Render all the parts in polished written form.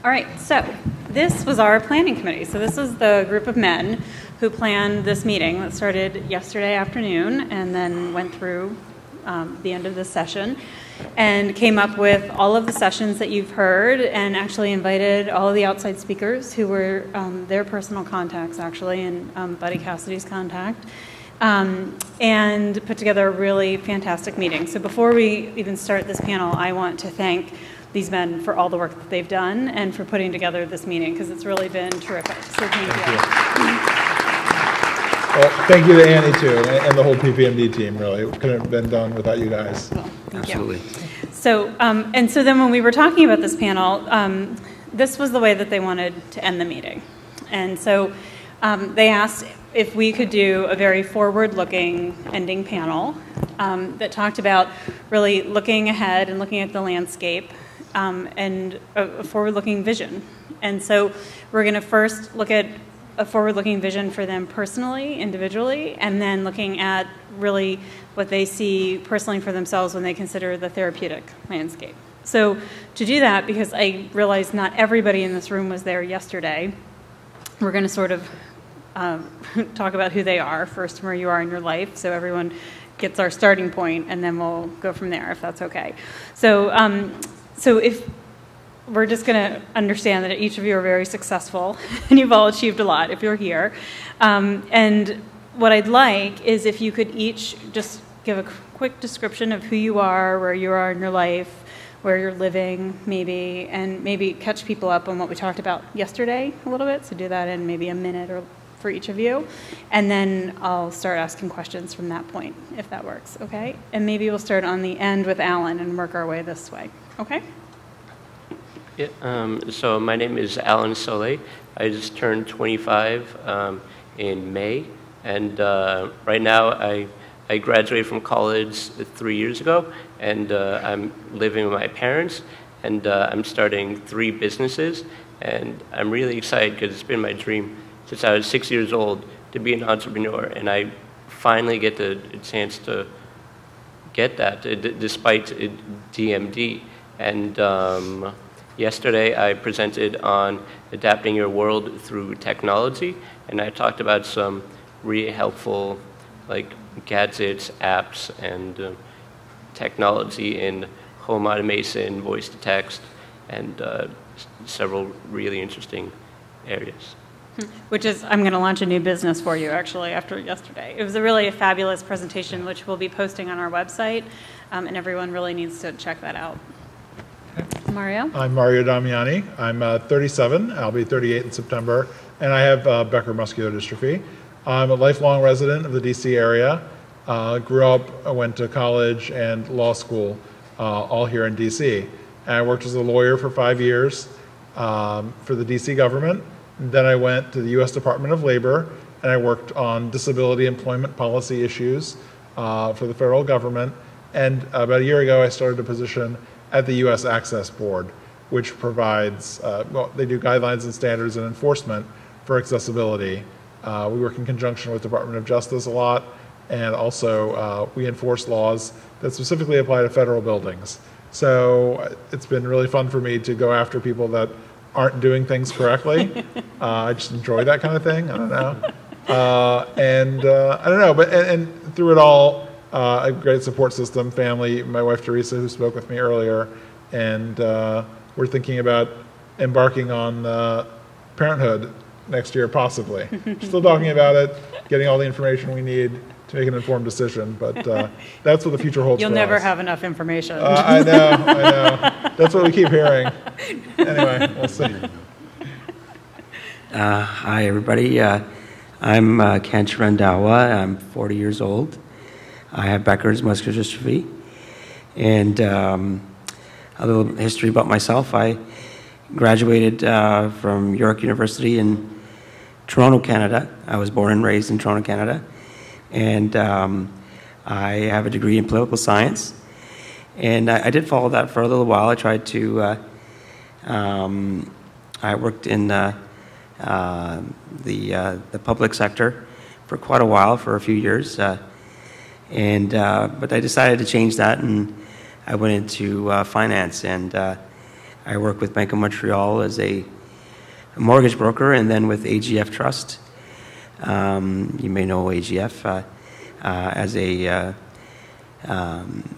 All right, so this was our planning committee. So this was the group of men who planned this meeting that started yesterday afternoon and then went through the end of this session and came up with all of the sessions that you've heard and actually invited all of the outside speakers who were their personal contacts, actually, and Buddy Cassidy's contact, and put together a really fantastic meeting. So before we even start this panel, I want to thank these men for all the work that they've done and for putting together this meeting, because it's really been terrific. So thank you. Well, thank you to Annie, too, and the whole PPMD team, really. It couldn't have been done without you guys. Well, thank Absolutely. you. So, and so then when we were talking about this panel, this was the way that they wanted to end the meeting. And so they asked if we could do a very forward-looking ending panel that talked about really looking ahead and looking at the landscape and a forward-looking vision. And so we're going to first look at a forward-looking vision for them personally, individually, and then looking at really what they see personally for themselves when they consider the therapeutic landscape. So to do that, because I realized not everybody in this room was there yesterday, we're going to sort of talk about who they are first and where you are in your life, so everyone gets our starting point, and then we'll go from there, if that's okay. So, so if we're just going to understand that each of you are very successful, and you've all achieved a lot if you're here. And what I'd like is if you could each just give a quick description of who you are, where you are in your life, where you're living, maybe, and maybe catch people up on what we talked about yesterday a little bit. So do that in maybe a minute or for each of you. And then I'll start asking questions from that point, if that works, okay? And maybe we'll start on the end with Alan and work our way this way, okay? Yeah, so my name is Alan Chaulet. I just turned 25 in May, and right now I graduated from college 3 years ago, and I'm living with my parents, and I'm starting 3 businesses, and I'm really excited because it's been my dream since I was 6 years old to be an entrepreneur, and I finally get the chance to get that despite DMD. And yesterday I presented on adapting your world through technology, and I talked about some really helpful like gadgets, apps, and technology in home automation, voice to text, and several really interesting areas. Which is, I'm going to launch a new business for you, actually, after yesterday. It was a fabulous presentation, which we'll be posting on our website, and everyone really needs to check that out. Mario? I'm Mario Damiani. I'm 37. I'll be 38 in September, and I have Becker muscular dystrophy. I'm a lifelong resident of the DC area. Grew up, went to college and law school, all here in DC. And I worked as a lawyer for 5 years for the DC government. Then I went to the U.S. Department of Labor, and I worked on disability employment policy issues for the federal government. And about a year ago, I started a position at the U.S. Access Board, which provides, well, they do guidelines and standards and enforcement for accessibility. We work in conjunction with the Department of Justice a lot, and also we enforce laws that specifically apply to federal buildings. So it's been really fun for me to go after people that aren't doing things correctly. I just enjoy that kind of thing. I don't know. I don't know, but and through it all, a great support system, family, my wife Teresa, who spoke with me earlier, and we're thinking about embarking on parenthood next year, possibly. Still talking about it, getting all the information we need to make an informed decision, but that's what the future holds. You'll for never us. have enough information. I know. That's what we keep hearing. Anyway, we'll see. Hi, everybody. I'm Kanch Randhawa. I'm 40 years old. I have Becker's muscular dystrophy. And a little history about myself. I graduated from York University in Toronto, Canada. I was born and raised in Toronto, Canada. And I have a degree in political science. And I did follow that for a little while. I tried to, I worked in the public sector for quite a while, for a few years. But I decided to change that, and I went into finance. And I work with Bank of Montreal as a mortgage broker, and then with AGF Trust. You may know AGF as a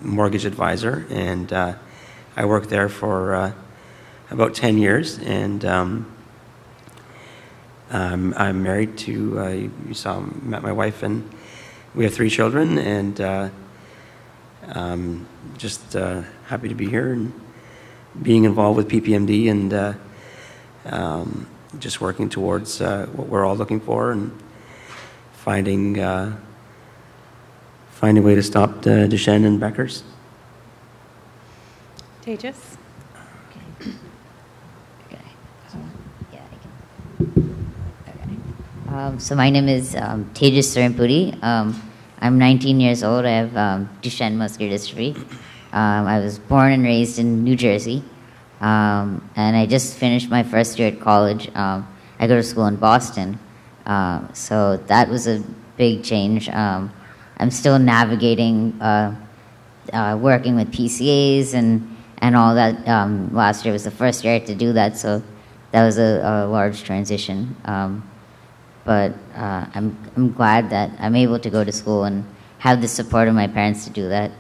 mortgage advisor, and I worked there for about 10 years, and I'm married to, met my wife, and we have 3 children, and just happy to be here and being involved with PPMD, and just working towards what we're all looking for, and finding a way to stop Duchenne and Becker's. Tayjus? So my name is Tayjus Sarumpudi. I'm 19 years old. I have Duchenne muscular dystrophy. I was born and raised in New Jersey, and I just finished my first year at college. I go to school in Boston, so that was a big change. I'm still navigating working with PCAs and all that. Last year was the first year I had to do that, so that was a large transition. But I'm glad that I'm able to go to school and have the support of my parents to do that.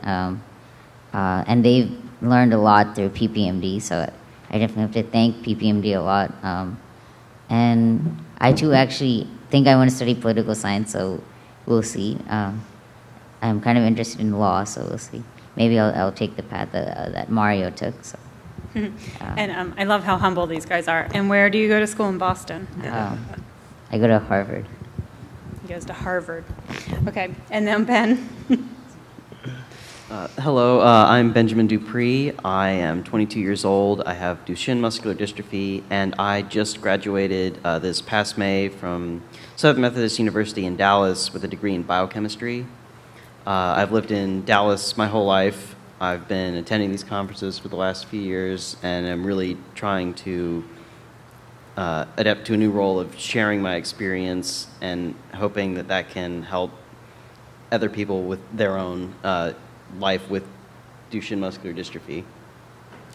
And they've learned a lot through PPMD, so I definitely have to thank PPMD a lot. And I too actually think I want to study political science, so we'll see. I'm kind of interested in law, so we'll see. Maybe I'll take the path that Mario took. So. And I love how humble these guys are. And where do you go to school in Boston? I go to Harvard. He goes to Harvard. Okay, and then Ben. Hello, I'm Benjamin Dupree. I am 22 years old. I have Duchenne muscular dystrophy, and I just graduated this past May from Southern Methodist University in Dallas with a degree in biochemistry. I've lived in Dallas my whole life. I've been attending these conferences for the last few years, and I'm really trying to adapt to a new role of sharing my experience and hoping that that can help other people with their own life with Duchenne muscular dystrophy.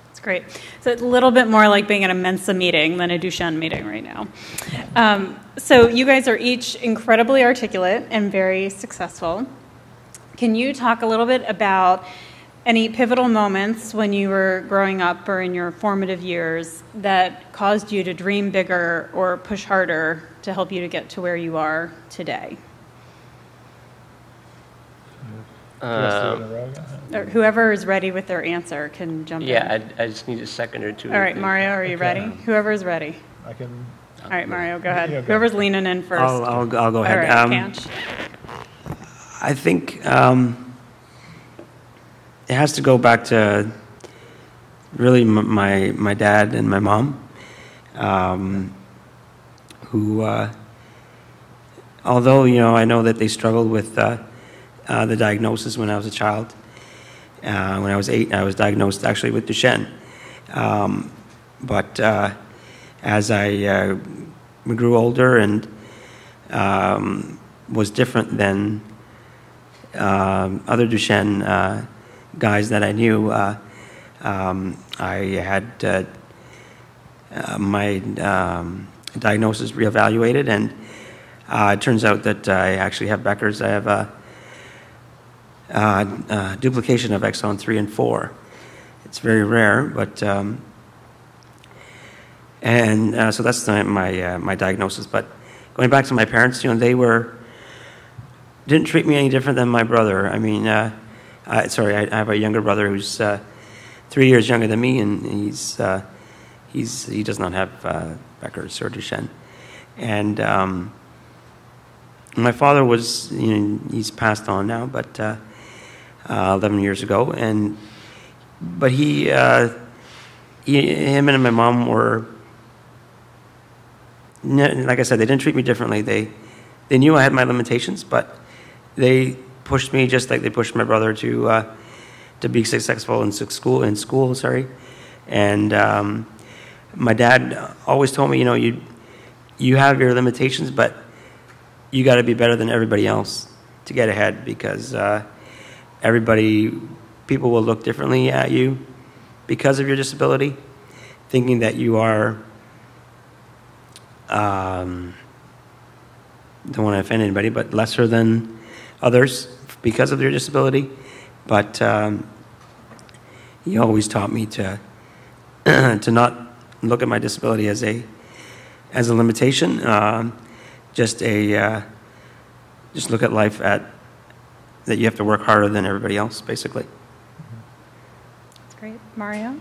That's great. So it's a little bit more like being at a Mensa meeting than a Duchenne meeting right now. So you guys are each incredibly articulate and very successful. Can you talk a little bit about any pivotal moments when you were growing up or in your formative years that caused you to dream bigger or push harder to help you to get to where you are today? Or whoever is ready with their answer can jump in. Yeah, I just need a second or two. All right, Mario, are you ready? Whoever is ready. I can. All right, Mario, go ahead. Yeah, go Whoever's leaning in first. I'll go ahead. All right, Kanch. I think it has to go back to really my dad and my mom, who, although I know that they struggled with the diagnosis when I was a child. When I was 8, I was diagnosed actually with Duchenne. But as I grew older and was different than other Duchenne guys that I knew, I had my diagnosis reevaluated, and it turns out that I actually have Becker's. I have duplication of exon 3 and 4. It's very rare, but so that's my diagnosis. But going back to my parents, they didn't treat me any different than my brother. I mean, I have a younger brother who's 3 years younger than me, and he does not have Becker's or Duchenne. And my father was, he's passed on now, but 11 years ago, but him and my mom were, like I said, they didn't treat me differently. They knew I had my limitations, but they pushed me just like they pushed my brother to be successful in school. And my dad always told me, you have your limitations, but you got to be better than everybody else to get ahead, because people will look differently at you because of your disability, thinking that you are, don't want to offend anybody, but lesser than others because of their disability. But he always taught me to to not look at my disability as a limitation, just look at life that you have to work harder than everybody else, basically. That's great. Mario?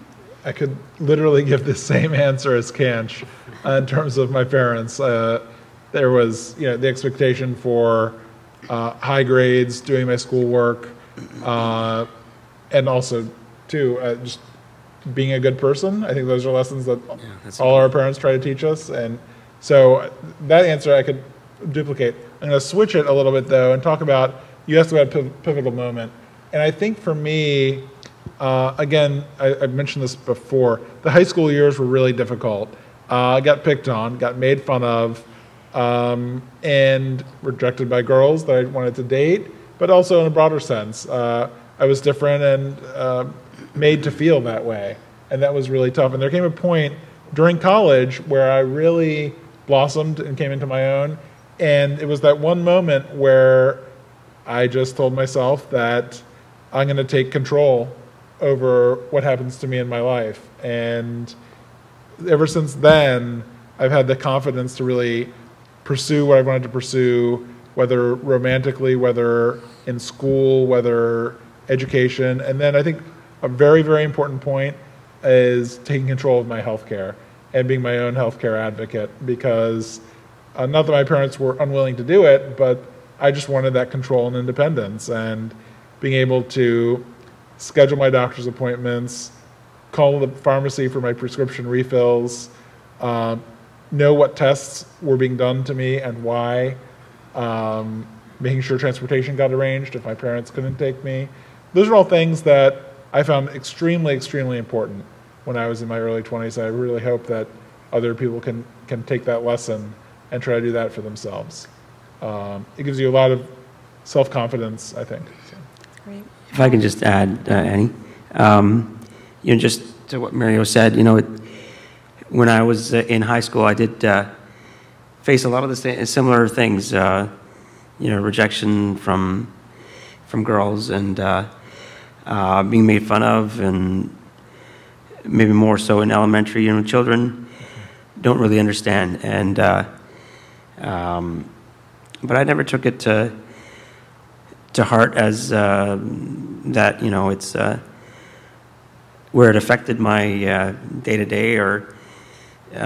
I could literally give the same answer as Kanch in terms of my parents. There was, the expectation for high grades, doing my schoolwork, and also, too, just being a good person. I think those are lessons that all our parents try to teach us. And so that answer I could duplicate. I'm going to switch it a little bit, though, and talk about, you asked about a pivotal moment. And I think for me, again, I mentioned this before, the high school years were really difficult. I got picked on, got made fun of, and rejected by girls that I wanted to date, but also in a broader sense. I was different and made to feel that way, and that was really tough. And there came a point during college where I really blossomed and came into my own, and it was that one moment where I just told myself that I'm going to take control over what happens to me in my life. And ever since then, I've had the confidence to really pursue what I wanted to pursue, whether romantically, whether in school, whether education. And then I think a very, very important point is taking control of my healthcare and being my own healthcare advocate, because not that my parents were unwilling to do it, but I just wanted that control and independence, and being able to schedule my doctor's appointments, call the pharmacy for my prescription refills, know what tests were being done to me and why, making sure transportation got arranged if my parents couldn't take me. Those are all things that I found extremely, extremely important when I was in my early 20s. I really hope that other people can take that lesson and try to do that for themselves. It gives you a lot of self-confidence, I think. So. That's great. If I can just add, Annie, just to what Mario said, when I was in high school, I did face a lot of the similar things, rejection from girls and being made fun of, and maybe more so in elementary. Children don't really understand, and but I never took it to heart as that. It's where it affected my day-to-day or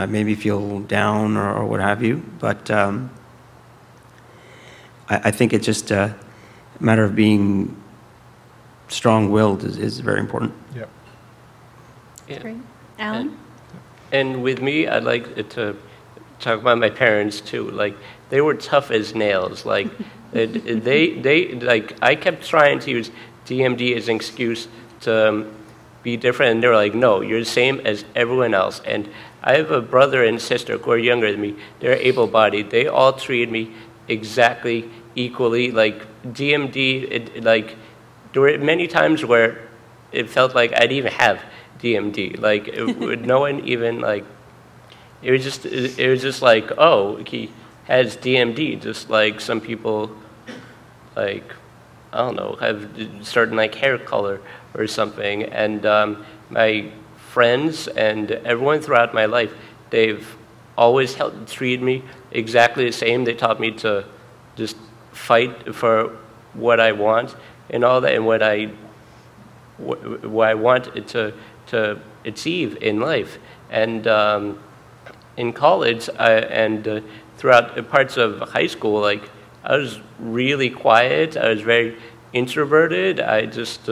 made me feel down or what have you. But I think it's just a matter of being strong-willed is very important. Yep. That's great. Alan? And with me, I'd like to talk about my parents too. Like, they were tough as nails. Like, I kept trying to use DMD as an excuse to be different, and they were like, no, you're the same as everyone else. And I have a brother and sister who are younger than me. They're able-bodied. They all treated me exactly equally. Like, DMD, there were many times where it felt like I didn't even have DMD. Like, no one even, it was just like, oh, he has DMD, just like some people, I don't know, have certain hair color or something. And my friends and everyone throughout my life, they've always treated me exactly the same. They taught me to just fight for what I want and all that, and what I want to achieve in life. And in college and throughout parts of high school, I was really quiet. I was very introverted. I just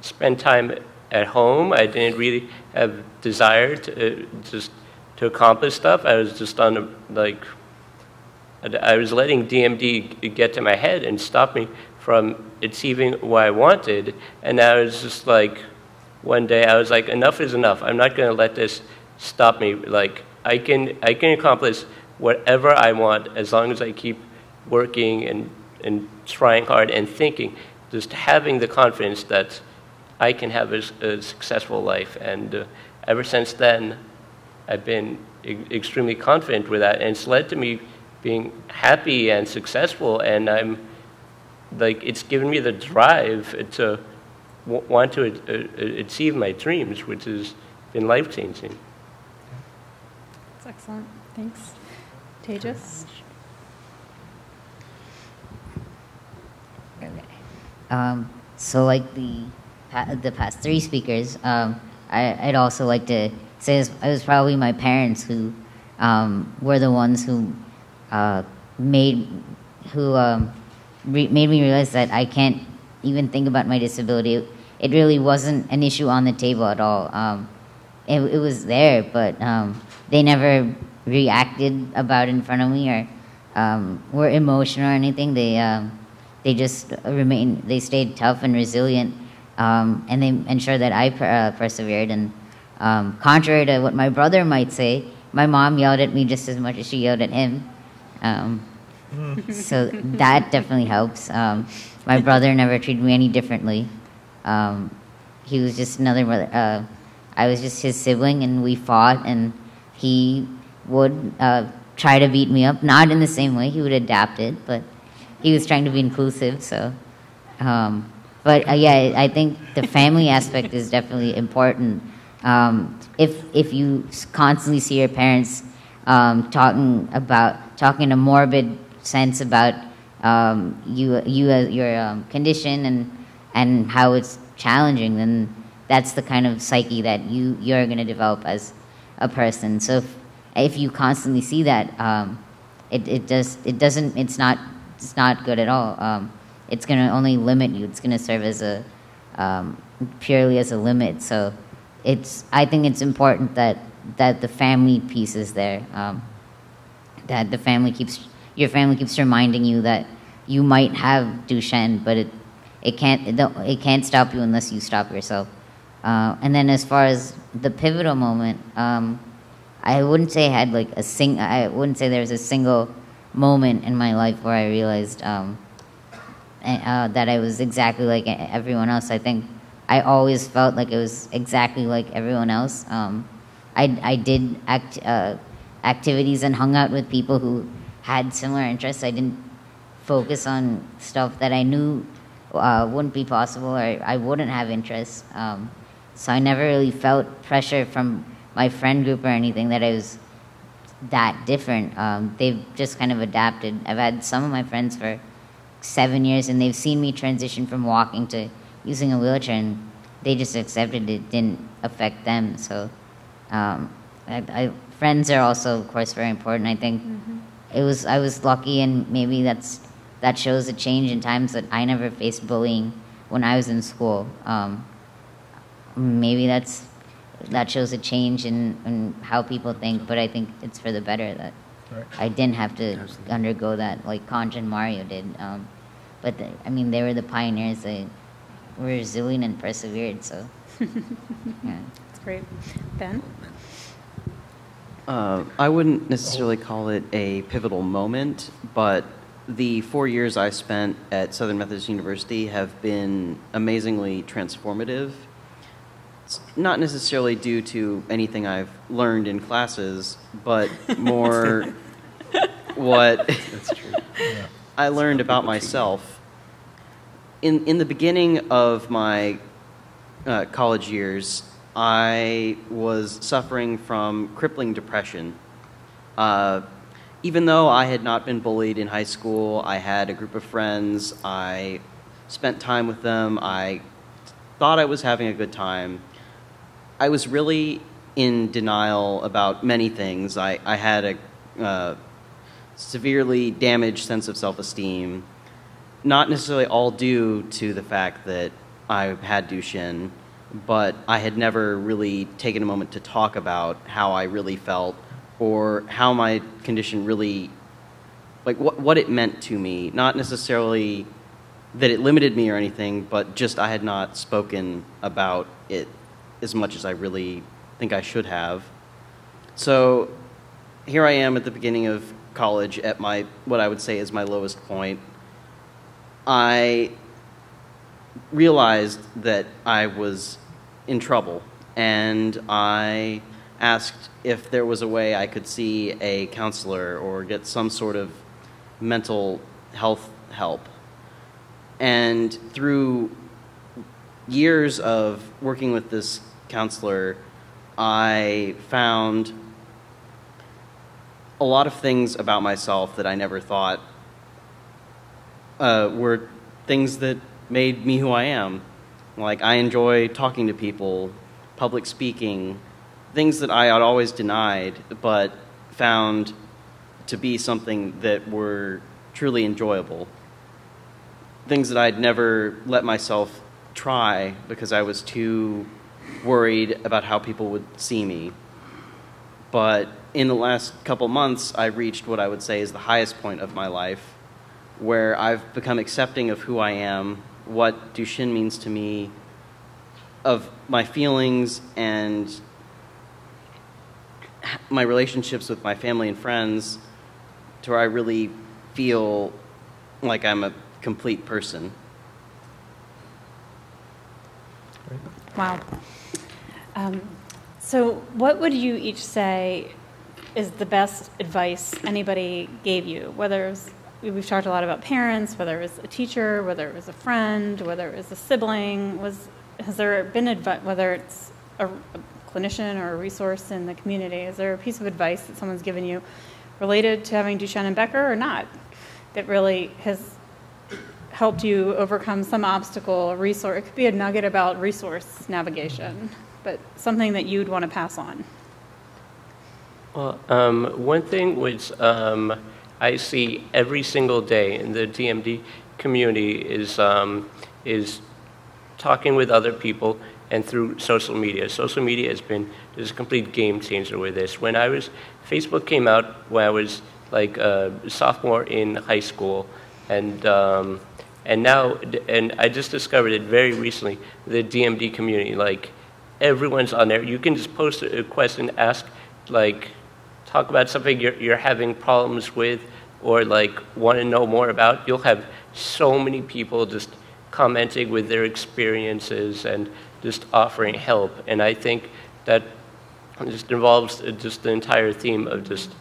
spent time at home. I didn't really have desire to accomplish stuff. I was just on I was letting DMD get to my head and stop me from achieving what I wanted. And I was just one day I was like, enough is enough. I'm not going to let this stop me. I can accomplish whatever I want as long as I keep working and trying hard and thinking, just having the confidence that I can have a successful life. And ever since then, I've been extremely confident with that, and it's led to me being happy and successful, and I'm like, it's given me the drive to want to achieve my dreams, which has been life-changing. That's excellent. Thanks. Tayjus? Okay. So like the past three speakers, I'd also like to say it was probably my parents who were the ones who made me realize that I can't even think about my disability. It really wasn't an issue on the table at all. It was there, but they never reacted about it in front of me or were emotional or anything. They just remained. They stayed tough and resilient, and they ensured that I persevered. And contrary to what my brother might say, my mom yelled at me just as much as she yelled at him. So that definitely helps. My brother never treated me any differently. He was just another brother. I was just his sibling, and we fought, and he would try to beat me up, not in the same way. He would adapt it, but he was trying to be inclusive. So, yeah, I think the family aspect is definitely important. If you constantly see your parents talking in a morbid sense about your condition and how it's challenging, then that's the kind of psyche that you're going to develop as a person. So if you constantly see that, it's not good at all. It's going to only limit you. It's going to serve as purely as a limit. So I think it's important that the family piece is there. That your family keeps reminding you that you might have Duchenne, but it can't stop you unless you stop yourself. And then as far as the pivotal moment, I wouldn't say I wouldn't say there was a single moment in my life where I realized that I was exactly like everyone else. I think I always felt like it was exactly like everyone else. I did activities and hung out with people who had similar interests. I didn't focus on stuff that I knew wouldn't be possible or I wouldn't have interests. So I never really felt pressure from my friend group or anything that I was that different. They've just kind of adapted. I've had some of my friends for 7 years, and they've seen me transition from walking to using a wheelchair, and they just accepted it didn't affect them. So friends are also, of course, very important. I think I was lucky, and maybe that shows a change in times that I never faced bullying when I was in school. Maybe that shows a change in how people think, but I think it's for the better that I didn't have to undergo that like Kanch and Mario did. But they were the pioneers. They were resilient and persevered. So, yeah. That's great. Ben? I wouldn't necessarily call it a pivotal moment, but the 4 years I spent at Southern Methodist University have been amazingly transformative. It's not necessarily due to anything I've learned in classes, but more what I learned about myself. In the beginning of my college years, I was suffering from crippling depression. Even though I had not been bullied in high school, I had a group of friends, I spent time with them, I thought I was having a good time. I was really in denial about many things. I had a severely damaged sense of self-esteem, not necessarily all due to the fact that I had Duchenne, but I had never really taken a moment to talk about how I really felt or how my condition really, like what it meant to me. Not necessarily that it limited me or anything, but just I had not spoken about it as much as I really think I should have. So here I am at the beginning of college at what I would say is my lowest point. I realized that I was in trouble, and I asked if there was a way I could see a counselor or get some sort of mental health help. And through years of working with this counselor, I found a lot of things about myself that I never thought were things that made me who I am. Like, I enjoy talking to people, public speaking, things that I had always denied, but found to be something that were truly enjoyable. Things that I'd never let myself try because I was too worried about how people would see me. But in the last couple months, I reached what I would say is the highest point of my life, where I've become accepting of who I am, what Duchenne means to me, of my feelings and my relationships with my family and friends, to where I really feel like I'm a complete person. Wow. So what would you each say is the best advice anybody gave you? Whether it was, we've talked a lot about parents, whether it was a teacher, whether it was a friend, whether it was a sibling. Has there been advice, whether it's a clinician or a resource in the community, is there a piece of advice that someone's given you related to having Duchenne and Becker or not that really has helped you overcome some obstacle, a resource? It could be a nugget about resource navigation, but something that you'd want to pass on. Well, one thing which I see every single day in the DMD community is talking with other people and through social media. Social media has been just a complete game changer with this. Facebook came out when I was like a sophomore in high school, and now I just discovered it very recently, the DMD community. Like, everyone's on there. You can just post a question, ask, like, talk about something you're having problems with or like want to know more about. You'll have so many people just commenting with their experiences and just offering help. And I think that just involves just the entire theme of just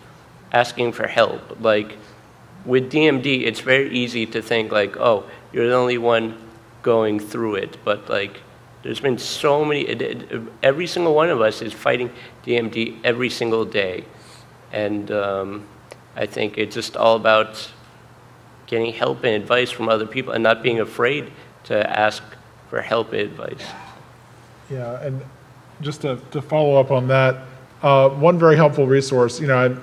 asking for help. Like, with DMD, it's very easy to think like, oh, you're the only one going through it. But like, there's been so many, every single one of us is fighting DMD every single day. And I think it's just all about getting help and advice from other people and not being afraid to ask for help and advice. Yeah, and just to follow up on that, one very helpful resource, you know,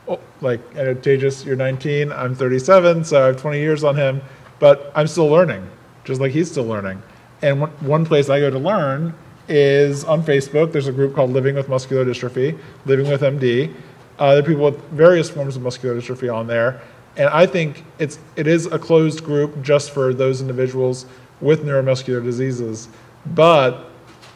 I know Tayjus, you're 19, I'm 37, so I have 20 years on him, but I'm still learning, just like he's still learning. And one place I go to learn is on Facebook. There's a group called Living with Muscular Dystrophy, Living with MD. There are people with various forms of muscular dystrophy on there. And I think it is a closed group just for those individuals with neuromuscular diseases. But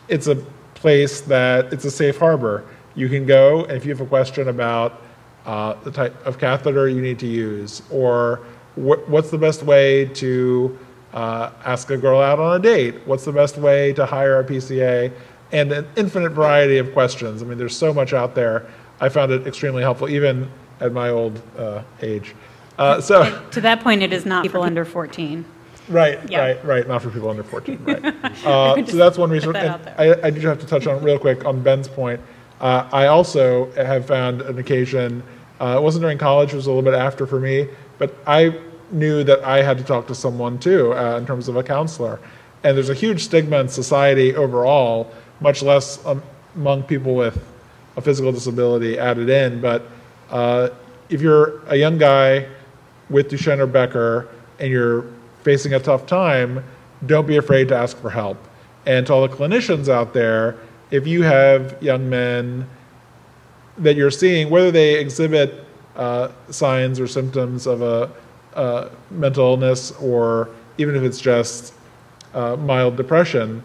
it's a place that it's a safe harbor. You can go, and if you have a question about the type of catheter you need to use, or what's the best way to ask a girl out on a date, what's the best way to hire a PCA, and an infinite variety of questions. I mean, there's so much out there. I found it extremely helpful, even at my old age. So to that point, it is not people under 14. Right, Yeah. right. Not for people under 14, right. So that's one reason. I do have to touch on real quick on Ben's point. I also have found an occasion, it wasn't during college, it was a little bit after for me, but I knew that I had to talk to someone too, in terms of a counselor. And there's a huge stigma in society overall, much less among people with a physical disability added in, but if you're a young guy with Duchenne or Becker and you're facing a tough time, don't be afraid to ask for help. And to all the clinicians out there, if you have young men that you're seeing, whether they exhibit signs or symptoms of a mental illness, or even if it's just mild depression,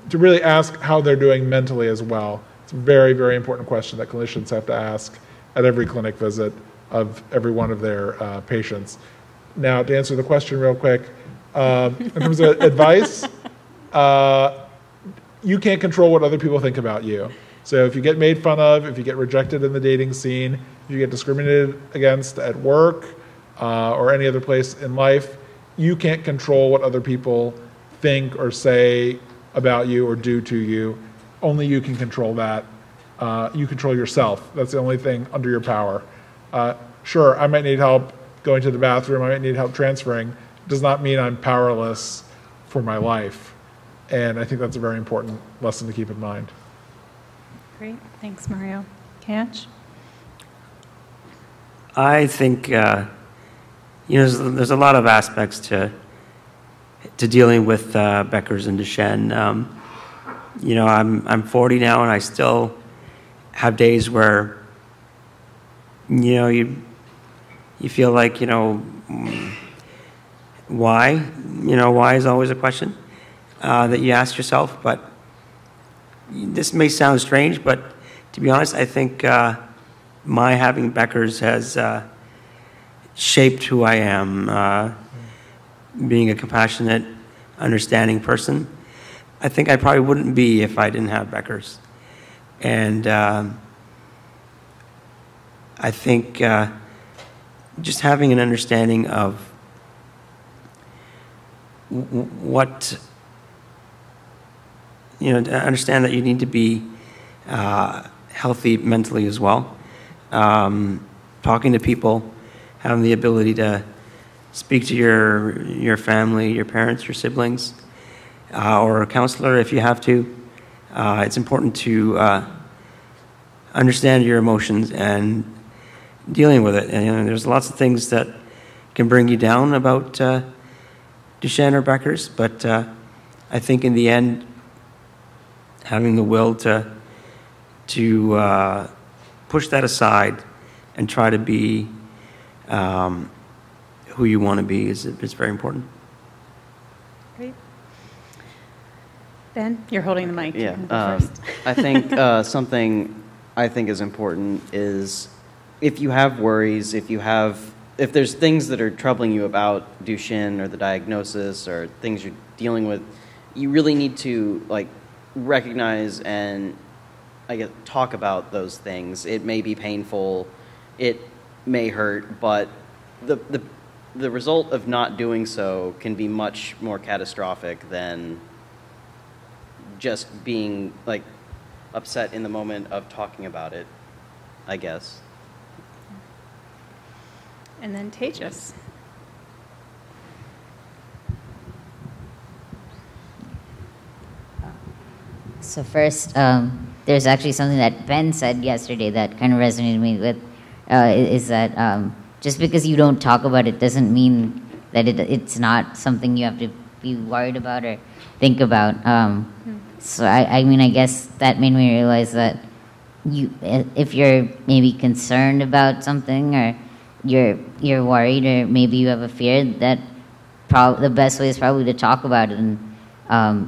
to really ask how they're doing mentally as well. It's a very, very important question that clinicians have to ask at every clinic visit of every one of their patients. Now, to answer the question real quick, in terms of advice, you can't control what other people think about you. So if you get made fun of, if you get rejected in the dating scene, if you get discriminated against at work or any other place in life, you can't control what other people think or say about you or do to you. Only you can control that. You control yourself. That's the only thing under your power. Sure, I might need help going to the bathroom, I might need help transferring. Does not mean I'm powerless for my life. And I think that's a very important lesson to keep in mind. Great, thanks, Mario. Kanch? I think there's a lot of aspects to dealing with Becker's and Duchenne. I'm 40 now, and I still have days where you feel like why why is always a question that you ask yourself. But this may sound strange, but to be honest, I think my having Becker's has shaped who I am. Being a compassionate, understanding person, I think I probably wouldn't be if I didn't have Becker's. And I think just having an understanding of what, to understand that you need to be healthy mentally as well. Talking to people, having the ability to speak to your family, your parents, your siblings, or a counselor if you have to. It's important to understand your emotions and dealing with it. And there's lots of things that can bring you down about Duchenne or Becker's, but I think in the end, having the will to push that aside and try to be who you want to be is very important. Great. Ben, you're holding the mic. Yeah. First. I think something I think is important is if you have worries, if there's things that are troubling you about Duchenne or the diagnosis or things you're dealing with, you really need to recognize and talk about those things. It may be painful, it may hurt, but the result of not doing so can be much more catastrophic than just being upset in the moment of talking about it, I guess. And then Tayjus. So first, there's actually something that Ben said yesterday that kind of resonated with me is that just because you don't talk about it doesn't mean that it's not something you have to be worried about or think about. So I guess that made me realize that if you're maybe concerned about something or you're worried or maybe you have a fear, that the best way is probably to talk about it and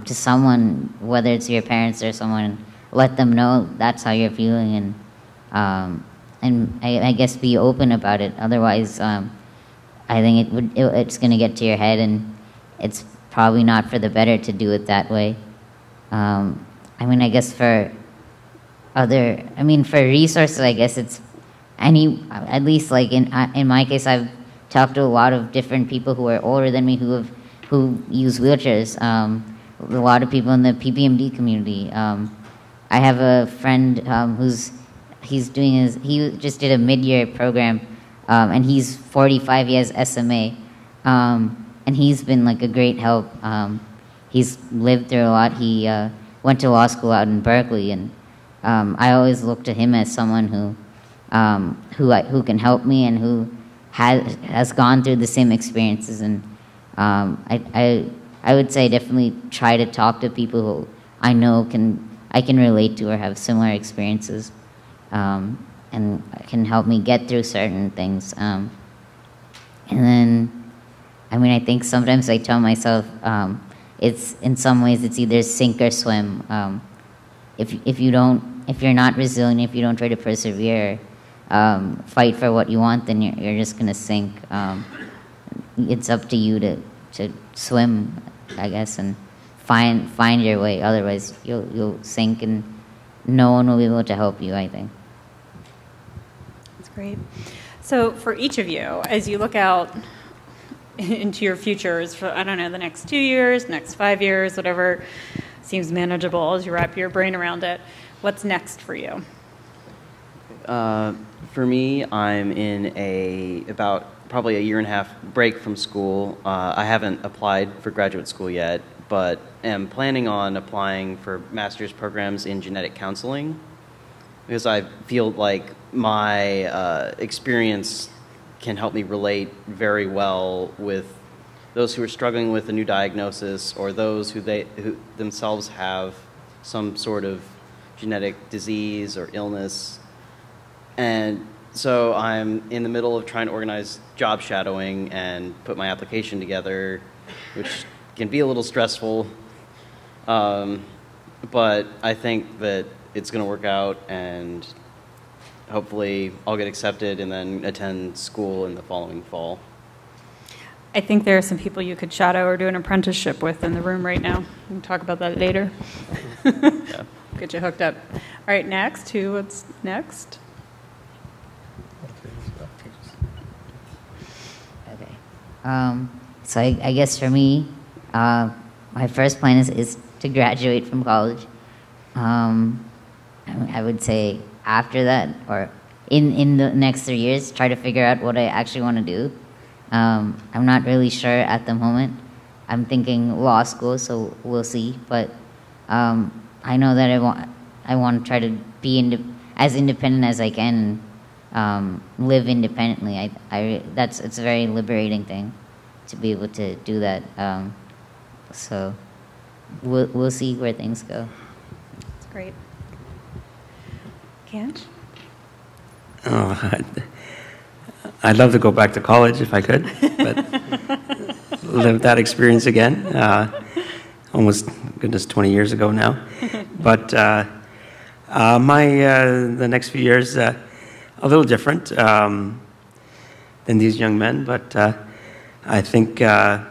to someone, whether it's your parents or someone, let them know that's how you're feeling and I guess be open about it. Otherwise, I think it's going to get to your head, and it's probably not for the better to do it that way. I guess for resources, I guess it's at least in my case, I've talked to a lot of different people who are older than me who use wheelchairs. A lot of people in the PPMD community. I have a friend he just did a mid-year program, and he's 45, he has SMA, and he's been a great help. He's lived through a lot. He went to law school out in Berkeley, and I always look to him as someone who can help me and who has gone through the same experiences. And I would say definitely try to talk to people who I know I can relate to or have similar experiences, and can help me get through certain things. And then, I think sometimes I tell myself it's in some ways it's either sink or swim. If you're not resilient, if you don't try to persevere, fight for what you want, then you're just gonna sink. It's up to you to swim, I guess, and find your way. Otherwise, you'll sink, and no one will be able to help you, I think. That's great. So for each of you, as you look out into your futures for, I don't know, the next 2 years, next 5 years, whatever seems manageable as you wrap your brain around it, what's next for you? For me, I'm in about probably a year and a half break from school. I haven't applied for graduate school yet, but am planning on applying for master's programs in genetic counseling, because I feel like my experience can help me relate very well with those who are struggling with a new diagnosis, or those who themselves have some sort of genetic disease or illness. And so I'm in the middle of trying to organize job shadowing and put my application together, which can be a little stressful. But I think that it's going to work out, and hopefully I'll get accepted and then attend school in the following fall. I think there are some people you could shadow or do an apprenticeship with in the room right now. We can talk about that later. Yeah. Get you hooked up. All right, next. What's next? Okay. So I guess for me, my first plan is to graduate from college. I would say after that, or in the next 3 years, try to figure out what I actually want to do. I'm not really sure at the moment. I'm thinking law school, so we'll see. But I know that I want to try to be as independent as I can, and live independently. It's a very liberating thing to be able to do that. So we'll see where things go. That's great. Kanch? Oh, I'd love to go back to college if I could, but live that experience again. Almost, goodness, 20 years ago now. But the next few years, a little different than these young men, but I think, my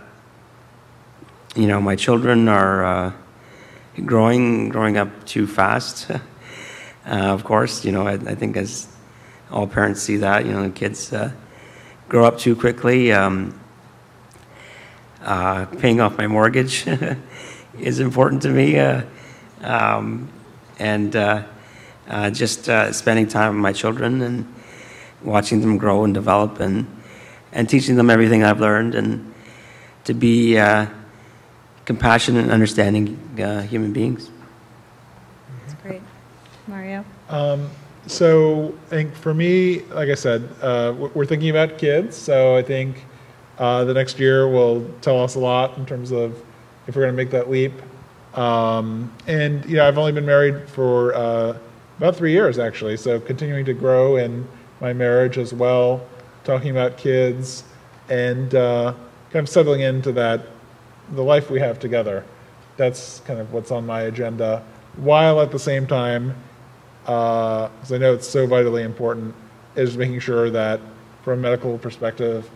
children are growing up too fast. Of course, I think as all parents see that, the kids grow up too quickly. Paying off my mortgage is important to me, and just spending time with my children and watching them grow and develop, and teaching them everything I've learned, and to be compassionate and understanding human beings. That's great. Mario? So I think for me, like I said, we're thinking about kids. So I think the next year will tell us a lot in terms of if we're going to make that leap. And I've only been married for about 3 years, actually. So continuing to grow in my marriage as well, talking about kids, and kind of settling into the life we have together. That's kind of what's on my agenda, while at the same time, because I know it's so vitally important, is making sure that from a medical perspective,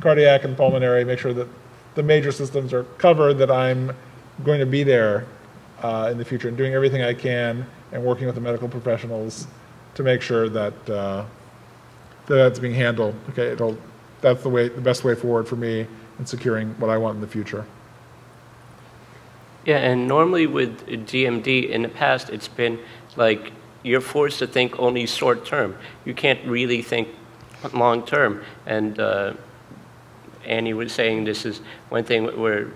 cardiac and pulmonary, make sure that the major systems are covered, that I'm going to be there in the future, and doing everything I can and working with the medical professionals to make sure that that's being handled. Okay, that's the best way forward for me in securing what I want in the future. Yeah, and normally with DMD in the past, it's been like you're forced to think only short term. You can't really think long term. And Annie was saying this is one thing where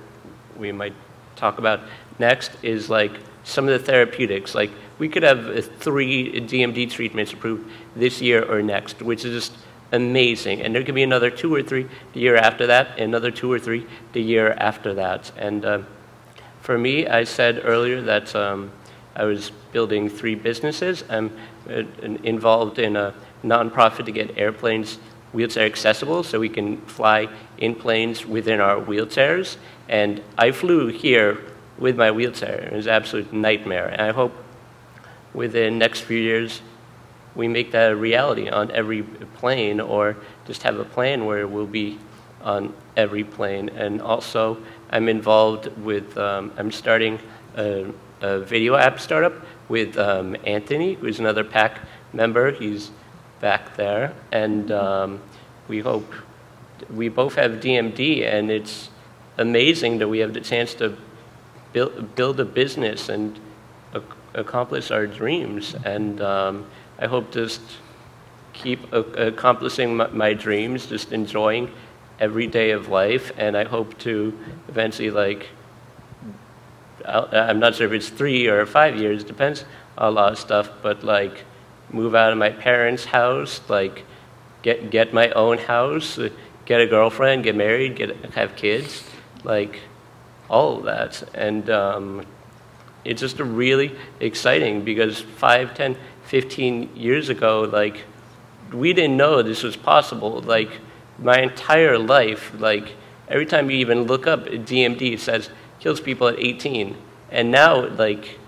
we might talk about next is like some of the therapeutics. Like we could have 3 DMD treatments approved this year or next, which is just amazing. And there could be another 2 or 3 the year after that, another 2 or 3 the year after that. And for me, I said earlier that I was building 3 businesses. I'm involved in a nonprofit to get airplanes wheelchair accessible so we can fly in planes within our wheelchairs. And I flew here with my wheelchair. It was an absolute nightmare. And I hope within the next few years we make that a reality on every plane, or just have a plan where we'll be on every plane. And also, I'm involved with, I'm starting a video app startup with Anthony, who's another PAC member. He's back there. And we both have DMD, and it's amazing that we have the chance to build a business and accomplish our dreams. And I hope just keep accomplishing my dreams, just enjoying every day of life. And I hope to eventually, like, I'm not sure if it's 3 or 5 years, depends on a lot of stuff, but like move out of my parents' house, like get my own house, get a girlfriend, get married, have kids, like all of that. And it's just really exciting because 5, 10, 15 years ago, like we didn't know this was possible. Like my entire life, like every time you even look up DMD, it says kills people at 18. And now, like,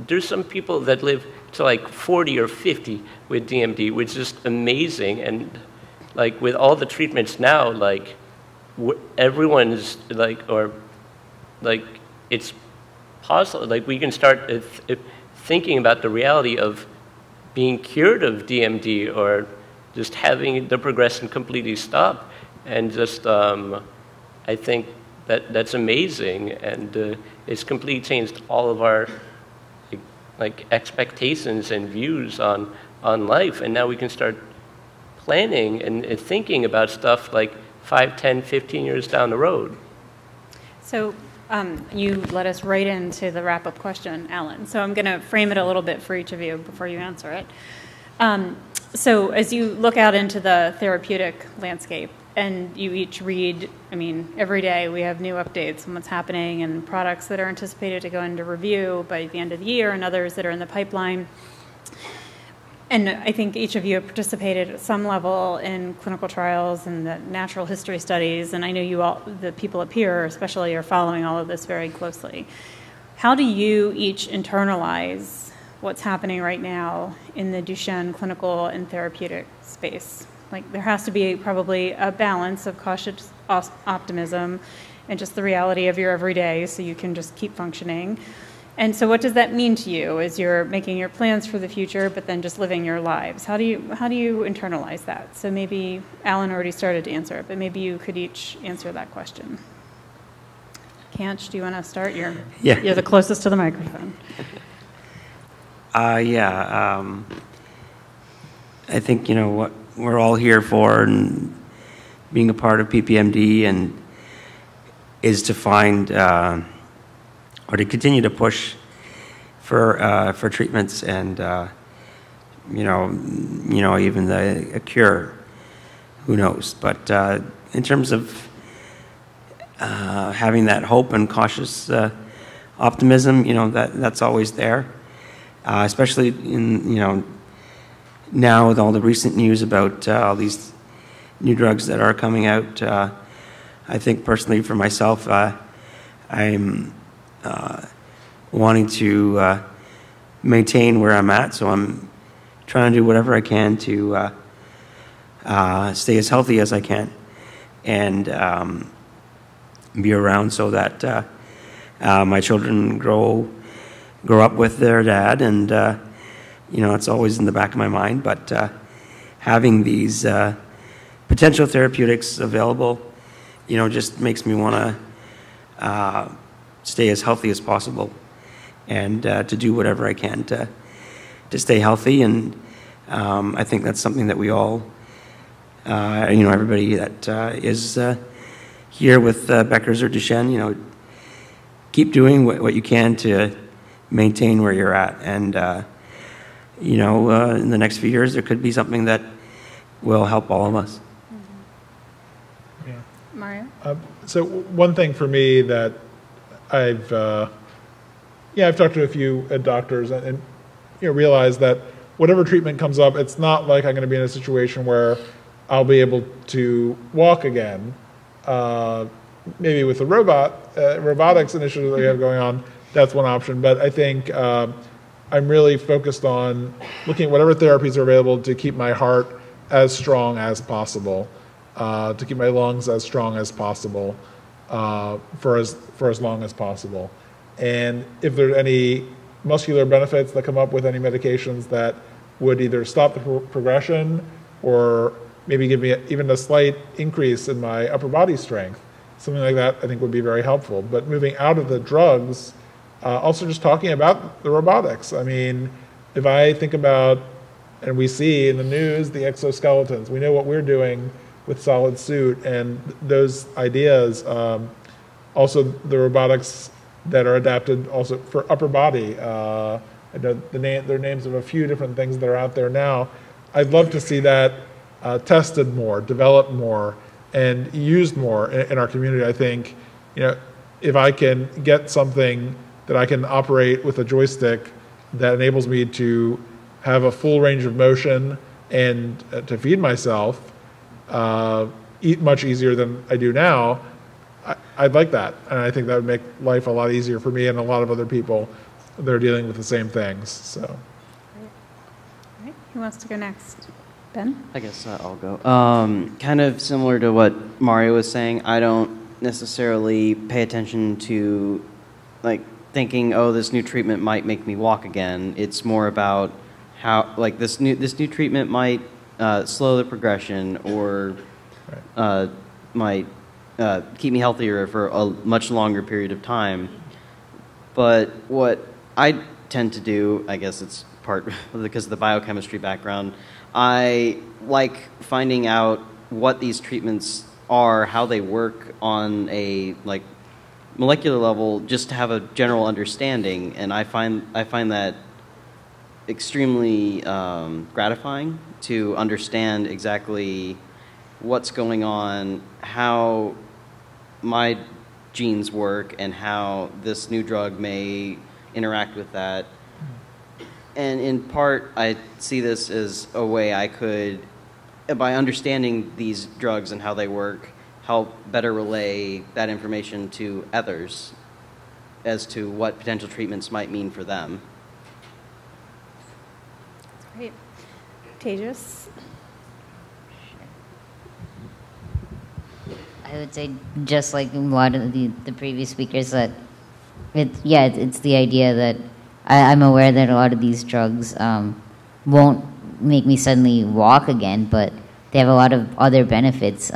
there's some people that live to like 40 or 50 with DMD, which is just amazing. And like with all the treatments now, like everyone's like, or like it's possible, like we can start thinking about the reality of being cured of DMD or just having the progression completely stop. And just, I think that's amazing, and it's completely changed all of our like expectations and views on life. And now we can start planning and thinking about stuff like 5, 10, 15 years down the road. So you led us right into the wrap-up question, Alan. So I'm going to frame it a little bit for each of you before you answer it. So as you look out into the therapeutic landscape, and you each read, I mean, every day we have new updates on what's happening and products that are anticipated to go into review by the end of the year and others that are in the pipeline. And I think each of you have participated at some level in clinical trials and the natural history studies, and I know you all, the people up here especially, are following all of this very closely. How do you each internalize what's happening right now in the Duchenne clinical and therapeutic space? Like, there has to be probably a balance of cautious optimism and just the reality of your everyday so you can just keep functioning. And so what does that mean to you as you're making your plans for the future, but then just living your lives? How do you internalize that? So maybe Alan already started to answer it, but maybe you could each answer that question. Kanch, do you want to start? You're the closest to the microphone. I think, you know, what we're all here for and being a part of PPMD and is to find or to continue to push for treatments and you know even a cure, who knows? But in terms of having that hope and cautious optimism, you know, that's always there, especially in, you know, now with all the recent news about all these new drugs that are coming out. I think personally for myself, I'm wanting to maintain where I'm at, so I'm trying to do whatever I can to stay as healthy as I can and be around so that my children grow up with their dad, and you know, it's always in the back of my mind, but having these potential therapeutics available, you know, just makes me want to stay as healthy as possible and to do whatever I can to stay healthy. And I think that's something that we all, you know, everybody that is here with Becker's or Duchenne, you know, keep doing what you can to maintain where you're at. And you know, in the next few years, there could be something that will help all of us. Mm-hmm. Yeah. Mario? So one thing for me that I've talked to a few doctors and you know, realized that whatever treatment comes up, it's not like I'm going to be in a situation where I'll be able to walk again. Maybe with the robotics initiative that we have going on, that's one option. But I think I'm really focused on looking at whatever therapies are available to keep my heart as strong as possible, to keep my lungs as strong as possible, for as long as possible. And if there are any muscular benefits that come up with any medications that would either stop the progression or maybe give me even a slight increase in my upper body strength, something like that I think would be very helpful. But moving out of the drugs, also just talking about the robotics. I mean, if I think about, and we see in the news the exoskeletons, we know what we're doing with solid suit and those ideas. Also the robotics that are adapted also for upper body. I know there are names of a few different things that are out there now. I'd love to see that tested more, developed more, and used more in our community. I think, if I can get something that I can operate with a joystick that enables me to have a full range of motion and to feed myself, eat much easier than I do now, I'd like that. And I think that would make life a lot easier for me and a lot of other people that are dealing with the same things. So. All right. Who wants to go next? Ben? I guess I'll go. Kind of similar to what Mario was saying, I don't necessarily pay attention to thinking, oh, this new treatment might make me walk again. It's more about how this new treatment might slow the progression or might keep me healthier for a much longer period of time. But what I tend to do, I guess it's part because of the biochemistry background, I like finding out what these treatments are, how they work on a molecular level, just to have a general understanding. And I find that extremely gratifying to understand exactly what's going on, how my genes work, and how this new drug may interact with that. And in part, I see this as a way I could, by understanding these drugs and how they work, help better relay that information to others as to what potential treatments might mean for them. That's great. Tayjus? I would say, just like a lot of the previous speakers, that it's the idea that I'm aware that a lot of these drugs won't make me suddenly walk again, but they have a lot of other benefits,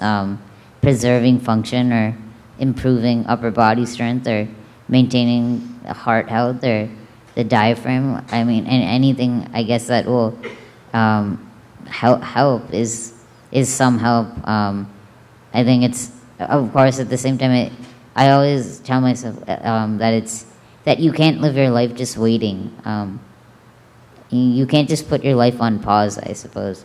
preserving function or improving upper body strength or maintaining heart health or the diaphragm. I mean, and anything, I guess, that will help is some help. I think it's, of course, at the same time, I always tell myself that you can't live your life just waiting. You can't just put your life on pause, I suppose.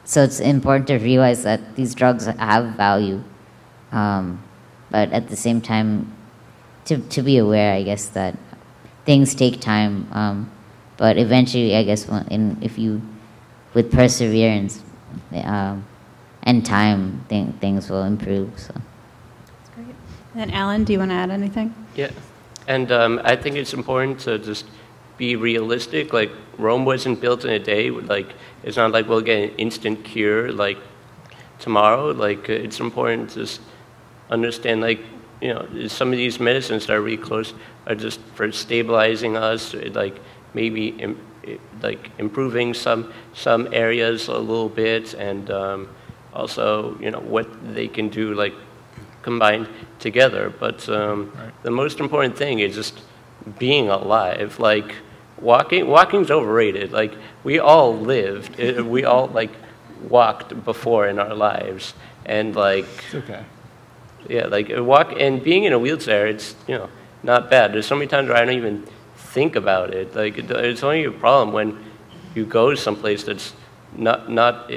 So it's important to realize that these drugs have value, but at the same time, to be aware, I guess, that things take time. But eventually, I guess, with perseverance and time, things will improve. So. That's great. And then, Alan, do you want to add anything? Yeah. And I think it's important to just be realistic. Like, Rome wasn't built in a day. It's not like we'll get an instant cure tomorrow. It's important to just understand, some of these medicines that are really close are just for stabilizing us, maybe improving some areas a little bit, and also what they can do combined together. But the most important thing is just being alive. Walking's overrated. We all lived, we all walked before in our lives, and It's okay. Yeah, walk, and being in a wheelchair, it's not bad. There's so many times where I don't even think about it. It's only a problem when you go someplace that's not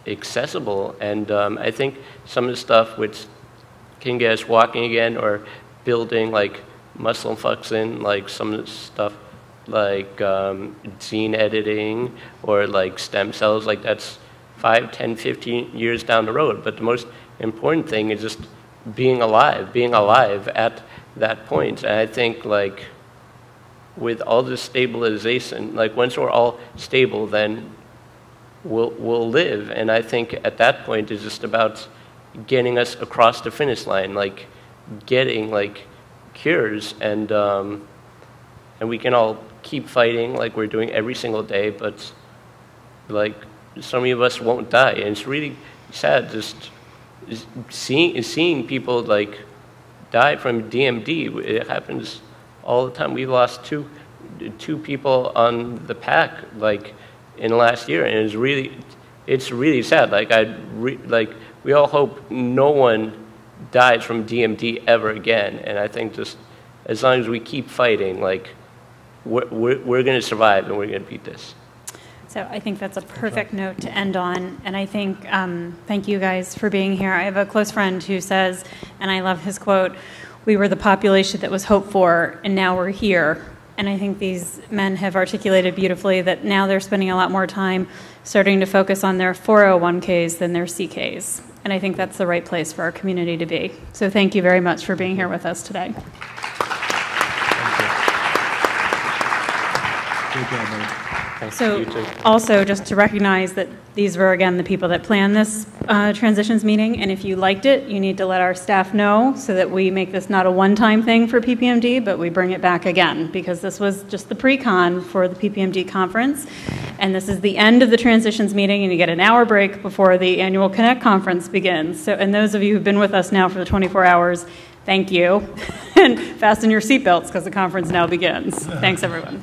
accessible. And I think some of the stuff which can get us walking again or building muscle function, some of the stuff gene editing or stem cells, that's 5, 10, 15 years down the road. But the most important thing is just being alive at that point. And I think with all this stabilization, once we're all stable, then we'll live. And I think at that point it's just about getting us across the finish line, like getting like cures, and we can all keep fighting like we're doing every single day, but like some of us won't die, and it's really sad just seeing people like die from DMD. It happens all the time. We lost two people on the pack like in the last year, and it's really sad. Like we all hope no one dies from DMD ever again, and I think just as long as we keep fighting, like we're going to survive and we're going to beat this. So I think that's a perfect note to end on, and I think thank you guys for being here. I have a close friend who says, and I love his quote, "We were the population that was hoped for, and now we're here." And I think these men have articulated beautifully that now they're spending a lot more time starting to focus on their 401ks than their CKs. And I think that's the right place for our community to be. So thank you very much for being here with us today. Good job, buddy. So also just to recognize that these were, again, the people that planned this transitions meeting, and if you liked it, you need to let our staff know so that we make this not a one-time thing for PPMD, but we bring it back again, because this was just the pre-con for the PPMD conference, and this is the end of the transitions meeting, and you get an hour break before the annual Connect conference begins. So, and those of you who've been with us now for the 24 hours, thank you, and fasten your seatbelts because the conference now begins. Thanks, everyone.